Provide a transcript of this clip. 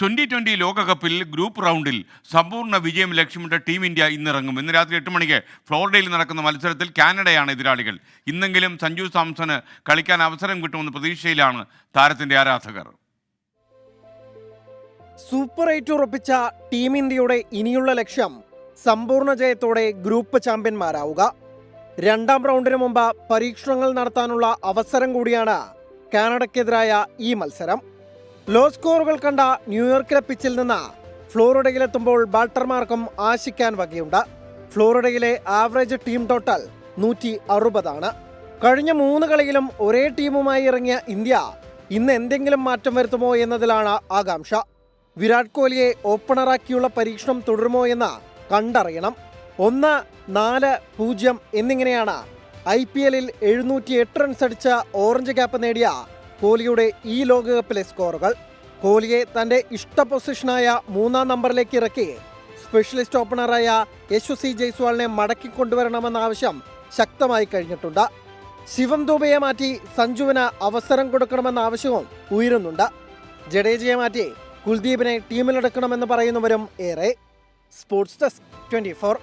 2020 ലോകകപ്പിൽ ഗ്രൂപ്പ് റൗണ്ടിൽ സമ്പൂർണ്ണ വിജയം ലക്ഷ്യമിട്ട ടീം ഇന്ത്യ ഇന്നിറങ്ങും. ഇന്ന് രാത്രി 8 മണിക്ക് ഫ്ലോറിഡയിൽ നടക്കുന്ന മത്സരത്തിൽ കാനഡയാണ് എതിരാളികൾ. ഇന്നെങ്കിലും സഞ്ജു സാംസണ് കളിക്കാൻ അവസരം കിട്ടുമെന്ന പ്രതീക്ഷയിലാണ് താരത്തിന്റെ ആരാധകർ. സൂപ്പർ 8 ഉറപ്പിച്ച ടീം ഇന്ത്യയുടെ ഇനിയുള്ള ലക്ഷ്യം സമ്പൂർണ്ണ ജയത്തോടെ ഗ്രൂപ്പ് ചാമ്പ്യന്മാരാവുക. രണ്ടാം റൗണ്ടിന് മുമ്പ് പരീക്ഷണങ്ങൾ നടത്താനുള്ള അവസരം കൂടിയാണ് കാനഡയ്ക്കെതിരായ ഈ മത്സരം. ലോ സ്കോറുകൾ കണ്ട ന്യൂയോർക്കിലെ പിച്ചിൽ നിന്ന് ഫ്ലോറിഡയിലെത്തുമ്പോൾ ബാറ്റർമാർക്കും ആശിക്കാൻ വകയുണ്ട്. ഫ്ലോറിഡയിലെ ആവറേജ് ടീം ടോട്ടൽ 160 കഴിഞ്ഞ 3 കളിയിലും ഒരേ ടീമുമായി ഇറങ്ങിയ ഇന്ത്യ ഇന്ന് എന്തെങ്കിലും മാറ്റം വരുത്തുമോ എന്നതിലാണ് ആകാംക്ഷ. വിരാട് കോഹ്ലിയെ ഓപ്പണറാക്കിയുള്ള പരീക്ഷണം തുടരുമോ എന്ന് കണ്ടറിയണം. 1, 4, 0 എന്നിങ്ങനെയാണ് IPL-ൽ 708 റൺസ് അടിച്ച ഓറഞ്ച് ക്യാപ്പ് നേടിയ കോഹ്ലിയുടെ ഈ ലോകകപ്പിലെ സ്കോറുകൾ. കോഹ്ലിയെ തന്റെ ഇഷ്ട പൊസിഷനായ 3-ാം നമ്പറിലേക്ക് ഇറക്കി സ്പെഷ്യലിസ്റ്റ് ഓപ്പണറായ യശസ്വി ജയ്സ്വാളിനെ മടക്കിക്കൊണ്ടുവരണമെന്ന ആവശ്യം ശക്തമായി കഴിഞ്ഞിട്ടുണ്ട്. ശിവം ദുബെയെ മാറ്റി സഞ്ജുവിന് അവസരം കൊടുക്കണമെന്ന ആവശ്യവും ഉയരുന്നുണ്ട്. ജഡേജയെ മാറ്റി കുൽദീപിനെ ടീമിലെടുക്കണമെന്ന് പറയുന്നവരും ഏറെ. Sports desk 24.